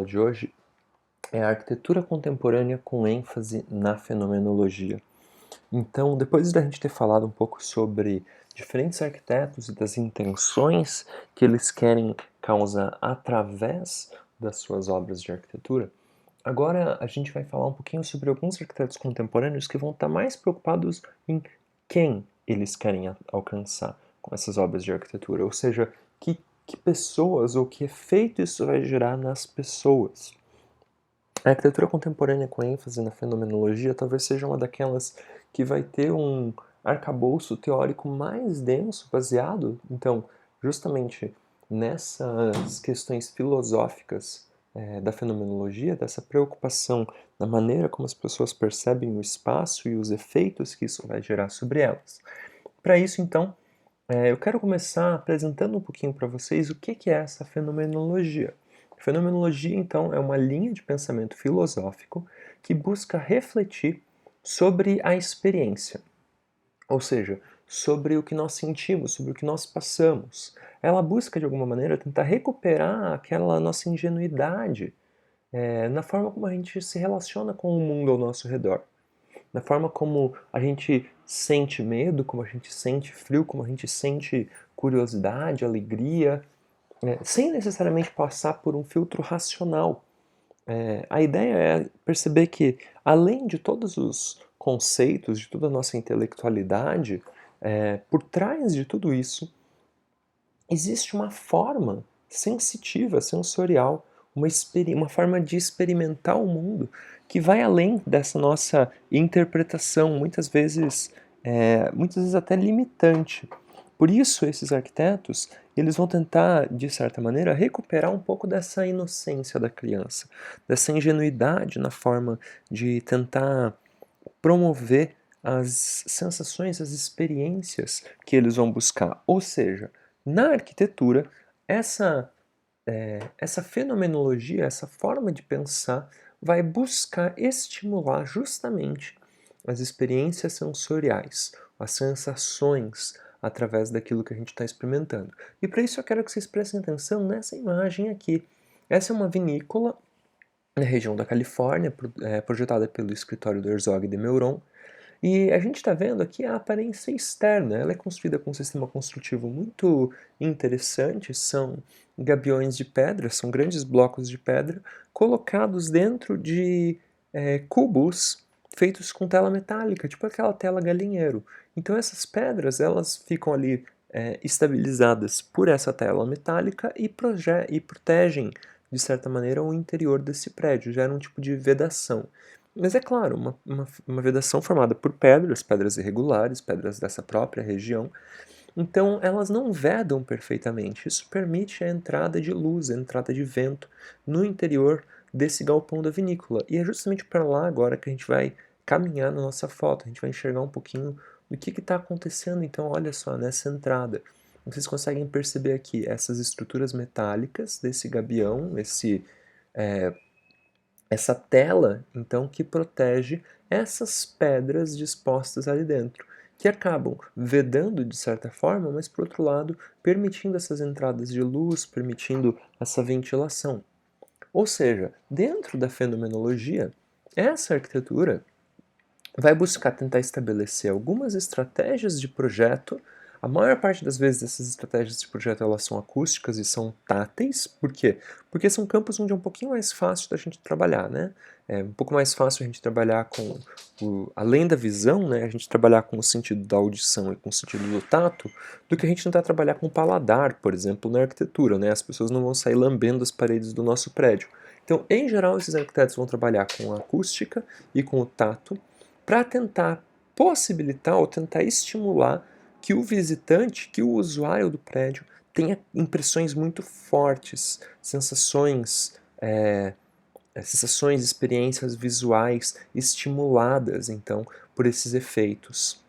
de hoje é a arquitetura contemporânea com ênfase na fenomenologia. Então, depois da gente ter falado um pouco sobre diferentes arquitetos e das intenções que eles querem causar através das suas obras de arquitetura, agora a gente vai falar um pouquinho sobre alguns arquitetos contemporâneos que vão estar mais preocupados em quem eles querem alcançar com essas obras de arquitetura, ou seja, que pessoas ou que efeito isso vai gerar nas pessoas. A arquitetura contemporânea com ênfase na fenomenologia talvez seja uma daquelas que vai ter um arcabouço teórico mais denso, baseado, então, justamente nessas questões filosóficas da fenomenologia, dessa preocupação na maneira como as pessoas percebem o espaço e os efeitos que isso vai gerar sobre elas. Para isso, então, eu quero começar apresentando um pouquinho para vocês o que é essa fenomenologia. Fenomenologia, então, é uma linha de pensamento filosófico que busca refletir sobre a experiência, ou seja, sobre o que nós sentimos, sobre o que nós passamos. Ela busca, de alguma maneira, tentar recuperar aquela nossa ingenuidade na forma como a gente se relaciona com o mundo ao nosso redor, na forma como a gente sente medo, como a gente sente frio, como a gente sente curiosidade, alegria, sem necessariamente passar por um filtro racional. A ideia é perceber que, além de todos os conceitos, de toda a nossa intelectualidade, por trás de tudo isso, existe uma forma sensitiva, sensorial, uma forma de experimentar o mundo que vai além dessa nossa interpretação, muitas vezes até limitante. Por isso, esses arquitetos, eles vão tentar, de certa maneira, recuperar um pouco dessa inocência da criança, dessa ingenuidade na forma de tentar promover as sensações, as experiências que eles vão buscar. Ou seja, na arquitetura, essa fenomenologia, essa forma de pensar, vai buscar estimular justamente as experiências sensoriais, as sensações através daquilo que a gente está experimentando. E para isso eu quero que vocês prestem atenção nessa imagem aqui. Essa é uma vinícola na região da Califórnia, projetada pelo escritório do Herzog de Meuron. E a gente está vendo aqui a aparência externa. Ela é construída com um sistema construtivo muito interessante. São gabiões de pedra, são grandes blocos de pedra colocados dentro de cubos feitos com tela metálica, tipo aquela tela galinheiro. Então essas pedras elas ficam ali estabilizadas por essa tela metálica e protegem, de certa maneira, o interior desse prédio. Gera um tipo de vedação. Mas é claro, uma vedação formada por pedras irregulares, pedras dessa própria região. Então elas não vedam perfeitamente. Isso permite a entrada de luz, a entrada de vento no interior desse galpão da vinícola. E é justamente para lá agora que a gente vai caminhar na nossa foto. A gente vai enxergar um pouquinho do que está acontecendo. Então olha só, nessa entrada. Vocês conseguem perceber aqui essas estruturas metálicas desse gabião, essa tela, então, que protege essas pedras dispostas ali dentro, que acabam vedando de certa forma, mas por outro lado, permitindo essas entradas de luz, permitindo essa ventilação. Ou seja, dentro da fenomenologia, essa arquitetura vai buscar tentar estabelecer algumas estratégias de projeto. A maior parte das vezes essas estratégias de projeto elas são acústicas e são táteis. Por quê? Porque são campos onde é um pouquinho mais fácil da gente trabalhar, né? É um pouco mais fácil a gente trabalhar além da visão, né? A gente trabalhar com o sentido da audição e com o sentido do tato, do que a gente tentar trabalhar com o paladar, por exemplo, na arquitetura, né? As pessoas não vão sair lambendo as paredes do nosso prédio. Então, em geral, esses arquitetos vão trabalhar com a acústica e com o tato, para tentar possibilitar ou tentar estimular que o visitante, que o usuário do prédio tenha impressões muito fortes, sensações, experiências visuais estimuladas, então, por esses efeitos.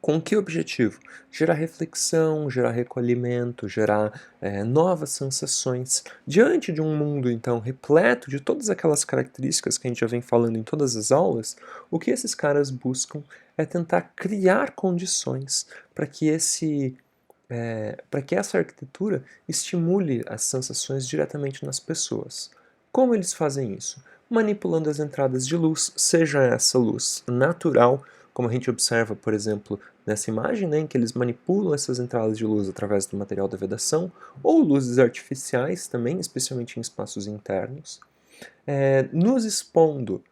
Com que objetivo? Gerar reflexão, gerar recolhimento, gerar novas sensações. Diante de um mundo, então, repleto de todas aquelas características que a gente já vem falando em todas as aulas, o que esses caras buscam é tentar criar condições para que essa arquitetura estimule as sensações diretamente nas pessoas. Como eles fazem isso? Manipulando as entradas de luz, seja essa luz natural, como a gente observa, por exemplo, nessa imagem, né, em que eles manipulam essas entradas de luz através do material da vedação, ou luzes artificiais também, especialmente em espaços internos, nos expondo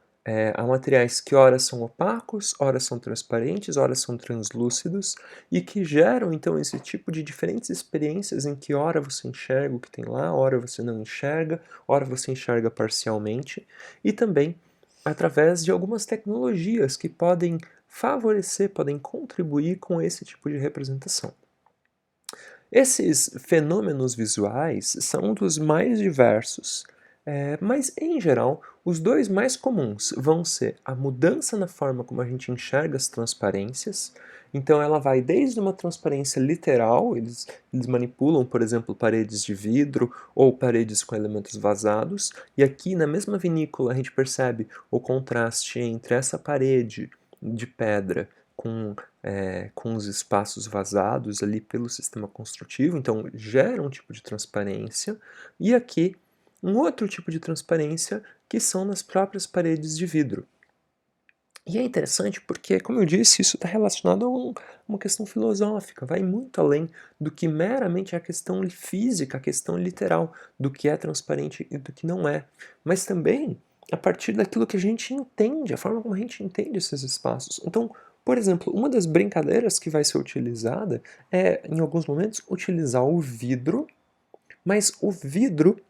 a materiais que ora são opacos, ora são transparentes, ora são translúcidos, e que geram então esse tipo de diferentes experiências em que ora você enxerga o que tem lá, ora você não enxerga, ora você enxerga parcialmente, e também através de algumas tecnologias que podem favorecer, podem contribuir com esse tipo de representação. Esses fenômenos visuais são um dos mais diversos, mas em geral, os dois mais comuns vão ser a mudança na forma como a gente enxerga as transparências. Então, ela vai desde uma transparência literal, eles manipulam, por exemplo, paredes de vidro ou paredes com elementos vazados, e aqui na mesma vinícola a gente percebe o contraste entre essa parede de pedra com os espaços vazados ali pelo sistema construtivo, então gera um tipo de transparência, e aqui um outro tipo de transparência que são nas próprias paredes de vidro. E é interessante porque, como eu disse, isso está relacionado a uma questão filosófica, vai muito além do que meramente a questão física, a questão literal, do que é transparente e do que não é, mas também a partir daquilo que a gente entende, a forma como a gente entende esses espaços. Então, por exemplo, uma das brincadeiras que vai ser utilizada é, em alguns momentos, utilizar o vidro, mas o vidro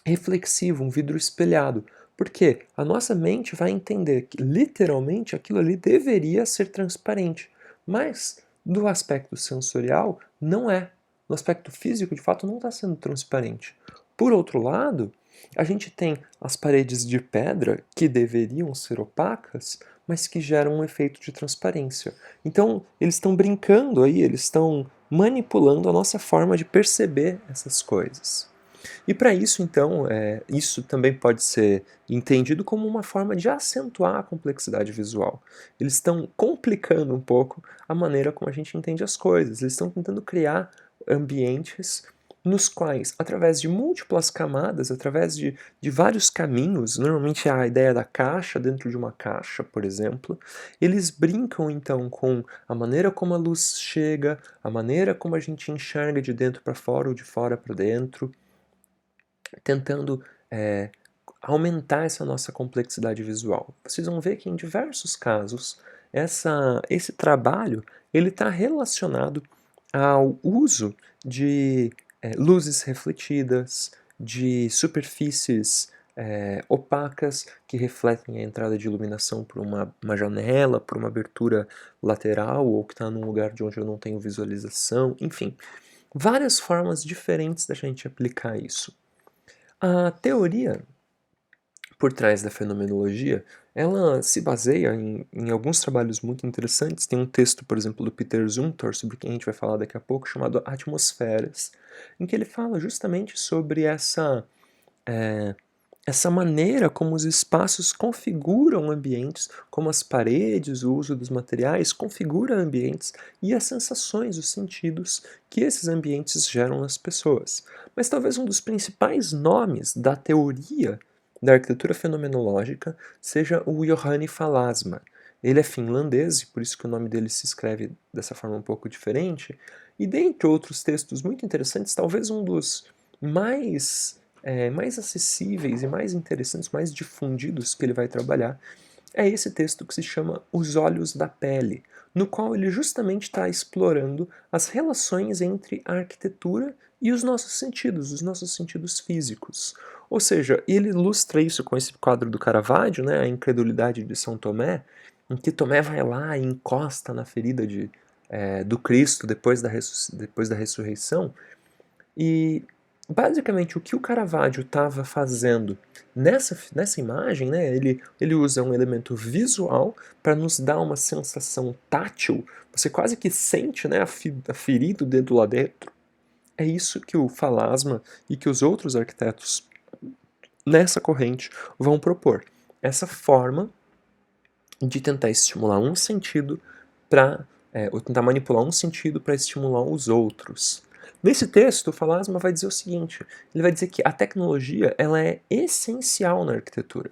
reflexivo, um vidro espelhado. Porque a nossa mente vai entender que literalmente aquilo ali deveria ser transparente, mas do aspecto sensorial não é. No aspecto físico, de fato, não está sendo transparente. Por outro lado, a gente tem as paredes de pedra que deveriam ser opacas, mas que geram um efeito de transparência. Então, eles estão brincando aí, eles estão manipulando a nossa forma de perceber essas coisas. E para isso, então, isso também pode ser entendido como uma forma de acentuar a complexidade visual. Eles estão complicando um pouco a maneira como a gente entende as coisas. Eles estão tentando criar ambientes nos quais, através de múltiplas camadas, através de vários caminhos, normalmente a ideia da caixa dentro de uma caixa, por exemplo, eles brincam então com a maneira como a luz chega, a maneira como a gente enxerga de dentro para fora ou de fora para dentro, tentando aumentar essa nossa complexidade visual. Vocês vão ver que em diversos casos esse trabalho ele está relacionado ao uso de luzes refletidas, de superfícies opacas que refletem a entrada de iluminação por uma janela, por uma abertura lateral ou que está num lugar de onde eu não tenho visualização, enfim, várias formas diferentes da gente aplicar isso. A teoria por trás da fenomenologia, ela se baseia em alguns trabalhos muito interessantes. Tem um texto, por exemplo, do Peter Zumthor, sobre quem a gente vai falar daqui a pouco, chamado Atmosferas, em que ele fala justamente sobre essa maneira como os espaços configuram ambientes, como as paredes, o uso dos materiais configura ambientes e as sensações, os sentidos que esses ambientes geram nas pessoas. Mas talvez um dos principais nomes da teoria da arquitetura fenomenológica seja o Johanni Falasma. Ele é finlandês, e por isso que o nome dele se escreve dessa forma um pouco diferente, e dentre outros textos muito interessantes, talvez um dos mais acessíveis e mais interessantes, mais difundidos que ele vai trabalhar, é esse texto que se chama Os Olhos da Pele, no qual ele justamente está explorando as relações entre a arquitetura e os nossos sentidos físicos. Ou seja, ele ilustra isso com esse quadro do Caravaggio, né, a incredulidade de São Tomé, em que Tomé vai lá e encosta na ferida do Cristo depois da ressurreição, e basicamente o que o Caravaggio estava fazendo nessa imagem, né, ele usa um elemento visual para nos dar uma sensação tátil, você quase que sente, né, a ferida dentro lá dentro. É isso que o Falasma e que os outros arquitetos nessa corrente vão propor. Essa forma de tentar estimular um sentido ou tentar manipular um sentido para estimular os outros. Nesse texto, o Falasma vai dizer o seguinte, ele vai dizer que a tecnologia ela é essencial na arquitetura.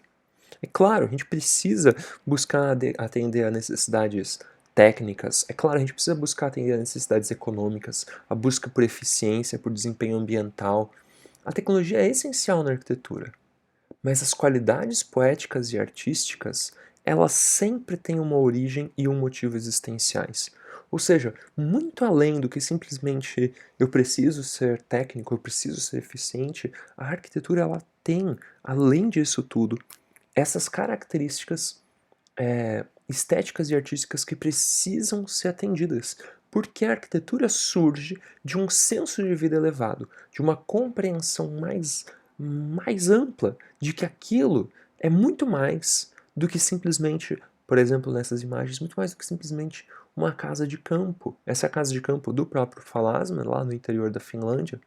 É claro, a gente precisa buscar atender a necessidades técnicas, é claro, a gente precisa buscar atender a necessidades econômicas, a busca por eficiência, por desempenho ambiental. A tecnologia é essencial na arquitetura, mas as qualidades poéticas e artísticas, elas sempre têm uma origem e um motivo existenciais. Ou seja, muito além do que simplesmente eu preciso ser técnico, eu preciso ser eficiente, a arquitetura ela tem, além disso tudo, essas características estéticas e artísticas que precisam ser atendidas, porque a arquitetura surge de um senso de vida elevado, de uma compreensão mais ampla de que aquilo é muito mais do que simplesmente, por exemplo, nessas imagens, muito mais do que simplesmente uma casa de campo. Essa é a casa de campo do próprio Falasma, lá no interior da Finlândia,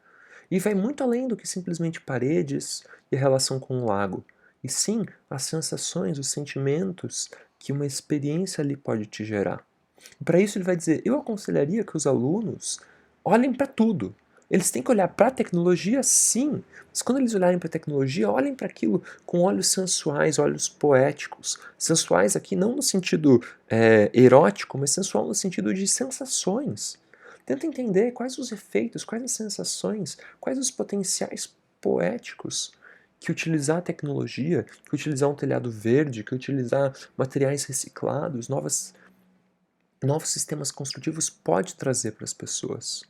e vai muito além do que simplesmente paredes e a relação com o lago, e sim as sensações, os sentimentos que uma experiência ali pode te gerar. Para isso ele vai dizer, eu aconselharia que os alunos olhem para tudo. Eles têm que olhar para a tecnologia, sim, mas quando eles olharem para a tecnologia, olhem para aquilo com olhos sensuais, olhos poéticos. Sensuais aqui não no sentido erótico, mas sensual no sentido de sensações. Tenta entender quais os efeitos, quais as sensações, quais os potenciais poéticos que utilizar a tecnologia, que utilizar um telhado verde, que utilizar materiais reciclados, novos sistemas construtivos pode trazer para as pessoas.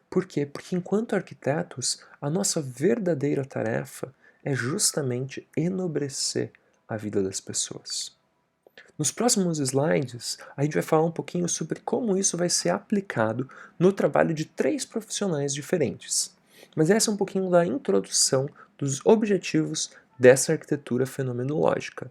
Por quê? Porque enquanto arquitetos, a nossa verdadeira tarefa é justamente enobrecer a vida das pessoas. Nos próximos slides, a gente vai falar um pouquinho sobre como isso vai ser aplicado no trabalho de 3 profissionais diferentes. Mas essa é um pouquinho da introdução dos objetivos dessa arquitetura fenomenológica.